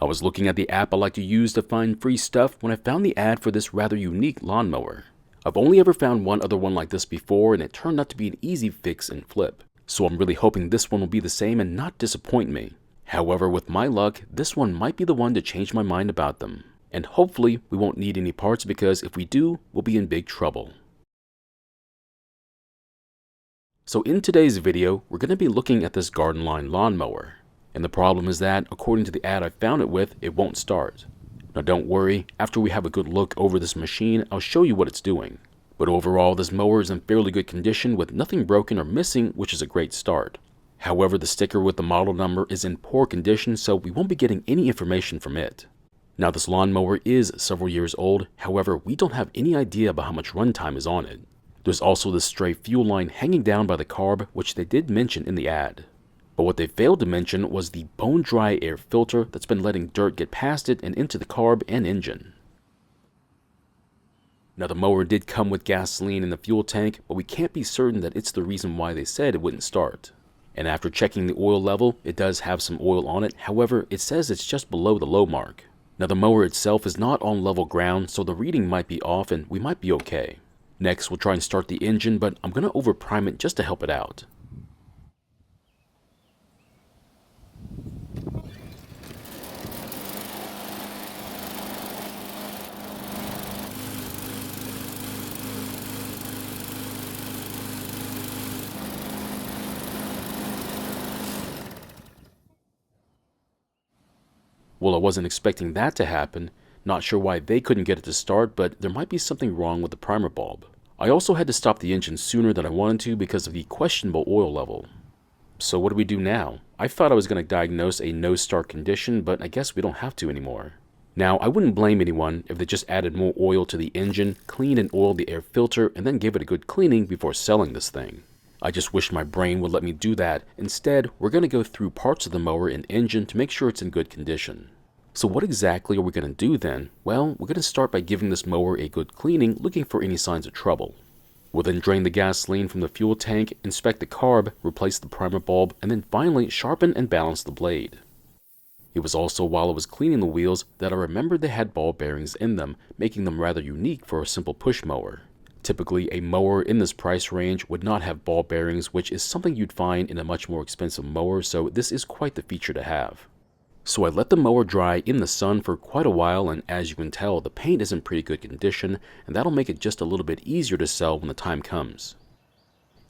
I was looking at the app I like to use to find free stuff when I found the ad for this rather unique lawnmower. I've only ever found one other one like this before, and it turned out to be an easy fix and flip. So I'm really hoping this one will be the same and not disappoint me. However, with my luck, this one might be the one to change my mind about them. And hopefully we won't need any parts, because if we do, we'll be in big trouble. So in today's video, we're going to be looking at this garden line lawnmower. And the problem is that, according to the ad I found it with, it won't start. Now don't worry, after we have a good look over this machine, I'll show you what it's doing. But overall, this mower is in fairly good condition with nothing broken or missing, which is a great start. However, the sticker with the model number is in poor condition, so we won't be getting any information from it. Now this lawnmower is several years old, however, we don't have any idea about how much runtime is on it. There's also this stray fuel line hanging down by the carb, which they did mention in the ad. But what they failed to mention was the bone-dry air filter that's been letting dirt get past it and into the carb and engine. Now the mower did come with gasoline in the fuel tank, but we can't be certain that it's the reason why they said it wouldn't start. And after checking the oil level, it does have some oil on it, however, it says it's just below the low mark. Now the mower itself is not on level ground, so the reading might be off and we might be okay. Next, we'll try and start the engine, but I'm going to over-prime it just to help it out. Well, I wasn't expecting that to happen. Not sure why they couldn't get it to start, but there might be something wrong with the primer bulb. I also had to stop the engine sooner than I wanted to because of the questionable oil level. So what do we do now? I thought I was going to diagnose a no-start condition, but I guess we don't have to anymore. Now, I wouldn't blame anyone if they just added more oil to the engine, cleaned and oiled the air filter, and then gave it a good cleaning before selling this thing. I just wish my brain would let me do that. Instead, we're going to go through parts of the mower and engine to make sure it's in good condition. So what exactly are we going to do then? Well, we're going to start by giving this mower a good cleaning, looking for any signs of trouble. We'll then drain the gasoline from the fuel tank, inspect the carb, replace the primer bulb, and then finally sharpen and balance the blade. It was also while I was cleaning the wheels that I remembered they had ball bearings in them, making them rather unique for a simple push mower. Typically, a mower in this price range would not have ball bearings, which is something you'd find in a much more expensive mower, so this is quite the feature to have. So I let the mower dry in the sun for quite a while, and as you can tell, the paint is in pretty good condition, and that'll make it just a little bit easier to sell when the time comes.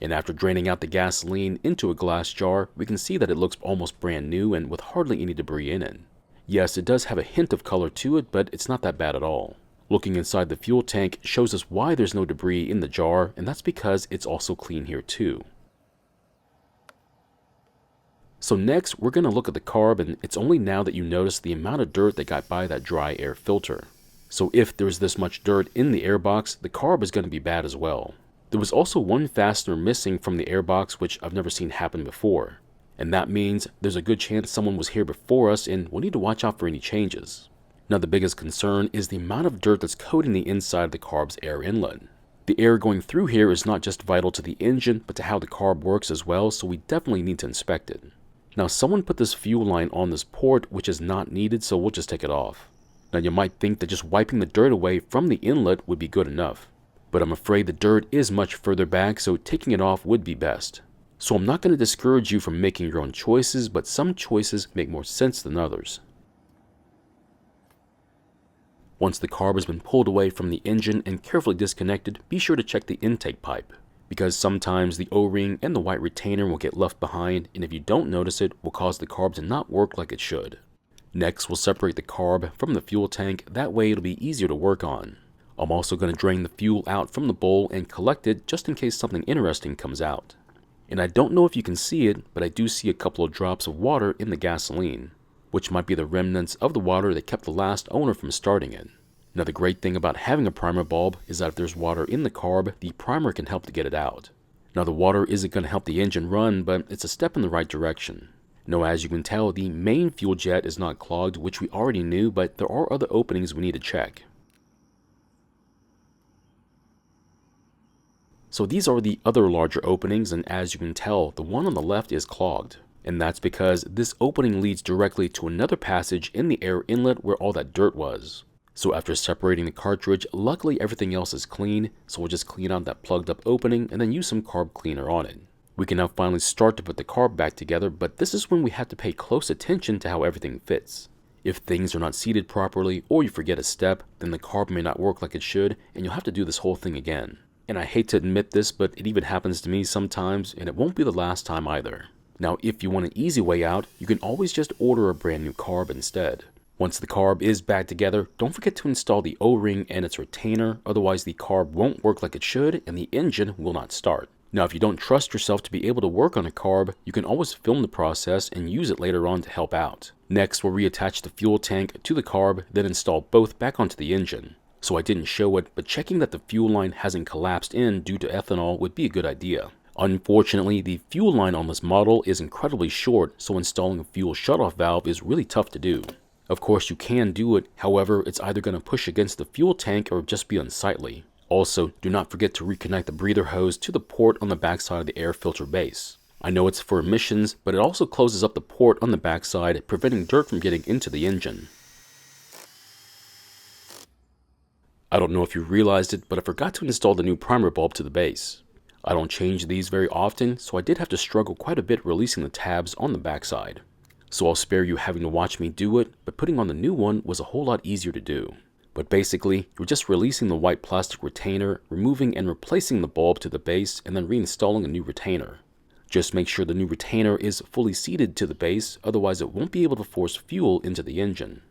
And after draining out the gasoline into a glass jar, we can see that it looks almost brand new and with hardly any debris in it. Yes, it does have a hint of color to it, but it's not that bad at all. Looking inside the fuel tank shows us why there's no debris in the jar, and that's because it's also clean here too. So next, we're going to look at the carb, and it's only now that you notice the amount of dirt that got by that dry air filter. So if there's this much dirt in the airbox, the carb is going to be bad as well. There was also one fastener missing from the airbox, which I've never seen happen before. And that means there's a good chance someone was here before us, and we'll need to watch out for any changes. Now the biggest concern is the amount of dirt that's coating the inside of the carb's air inlet. The air going through here is not just vital to the engine, but to how the carb works as well, so we definitely need to inspect it. Now someone put this fuel line on this port, which is not needed, so we'll just take it off. Now you might think that just wiping the dirt away from the inlet would be good enough, but I'm afraid the dirt is much further back, so taking it off would be best. So I'm not going to discourage you from making your own choices, but some choices make more sense than others. Once the carb has been pulled away from the engine and carefully disconnected, be sure to check the intake pipe, because sometimes the O-ring and the white retainer will get left behind, and if you don't notice it, will cause the carb to not work like it should. Next, we'll separate the carb from the fuel tank, that way it'll be easier to work on. I'm also going to drain the fuel out from the bowl and collect it just in case something interesting comes out. And I don't know if you can see it, but I do see a couple of drops of water in the gasoline, which might be the remnants of the water that kept the last owner from starting it. Now the great thing about having a primer bulb is that if there's water in the carb, the primer can help to get it out. Now the water isn't going to help the engine run, but it's a step in the right direction. Now as you can tell, the main fuel jet is not clogged, which we already knew, but there are other openings we need to check. So these are the other larger openings, and as you can tell, the one on the left is clogged. And that's because this opening leads directly to another passage in the air inlet where all that dirt was. So after separating the cartridge, luckily everything else is clean, so we'll just clean out that plugged up opening and then use some carb cleaner on it. We can now finally start to put the carb back together, but this is when we have to pay close attention to how everything fits. If things are not seated properly or you forget a step, then the carb may not work like it should and you'll have to do this whole thing again. And I hate to admit this, but it even happens to me sometimes, and it won't be the last time either. Now, if you want an easy way out, you can always just order a brand new carb instead. Once the carb is back together, don't forget to install the O-ring and its retainer, otherwise the carb won't work like it should and the engine will not start. Now, if you don't trust yourself to be able to work on a carb, you can always film the process and use it later on to help out. Next, we'll reattach the fuel tank to the carb, then install both back onto the engine. So I didn't show it, but checking that the fuel line hasn't collapsed in due to ethanol would be a good idea. Unfortunately, the fuel line on this model is incredibly short, so installing a fuel shutoff valve is really tough to do. Of course, you can do it, however, it's either going to push against the fuel tank or just be unsightly. Also, do not forget to reconnect the breather hose to the port on the backside of the air filter base. I know it's for emissions, but it also closes up the port on the backside, preventing dirt from getting into the engine. I don't know if you realized it, but I forgot to install the new primer bulb to the base. I don't change these very often, so I did have to struggle quite a bit releasing the tabs on the backside. So I'll spare you having to watch me do it, but putting on the new one was a whole lot easier to do. But basically, you're just releasing the white plastic retainer, removing and replacing the bulb to the base, and then reinstalling a new retainer. Just make sure the new retainer is fully seated to the base, otherwise it won't be able to force fuel into the engine.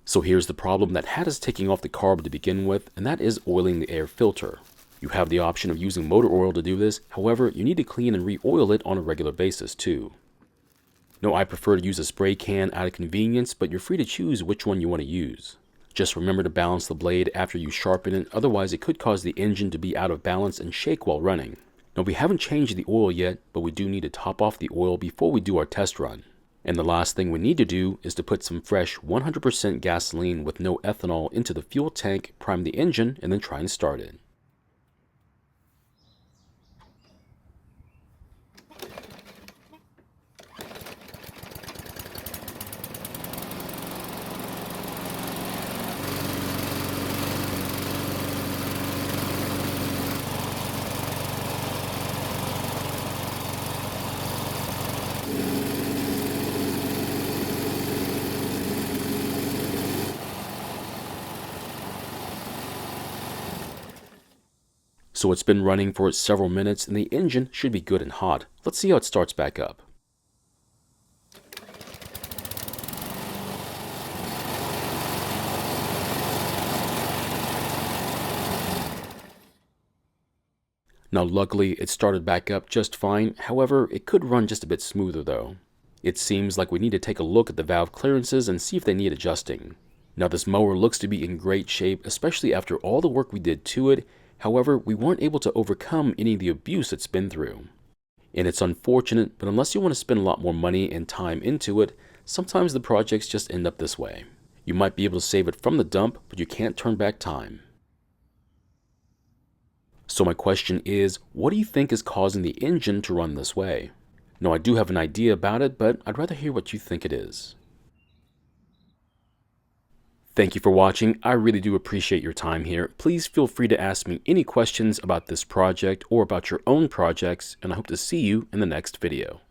So here's the problem that had us taking off the carb to begin with, and that is oiling the air filter. You have the option of using motor oil to do this, however, you need to clean and re-oil it on a regular basis too. No, I prefer to use a spray can out of convenience, but you're free to choose which one you want to use. Just remember to balance the blade after you sharpen it, otherwise it could cause the engine to be out of balance and shake while running. Now, we haven't changed the oil yet, but we do need to top off the oil before we do our test run. And the last thing we need to do is to put some fresh 100% gasoline with no ethanol into the fuel tank, prime the engine, and then try and start it. So it's been running for several minutes and the engine should be good and hot. Let's see how it starts back up. Now luckily it started back up just fine, however it could run just a bit smoother though. It seems like we need to take a look at the valve clearances and see if they need adjusting. Now this mower looks to be in great shape, especially after all the work we did to it. However, we weren't able to overcome any of the abuse it's been through. And it's unfortunate, but unless you want to spend a lot more money and time into it, sometimes the projects just end up this way. You might be able to save it from the dump, but you can't turn back time. So my question is, what do you think is causing the engine to run this way? Now I do have an idea about it, but I'd rather hear what you think it is. Thank you for watching. I really do appreciate your time here. Please feel free to ask me any questions about this project or about your own projects, and I hope to see you in the next video.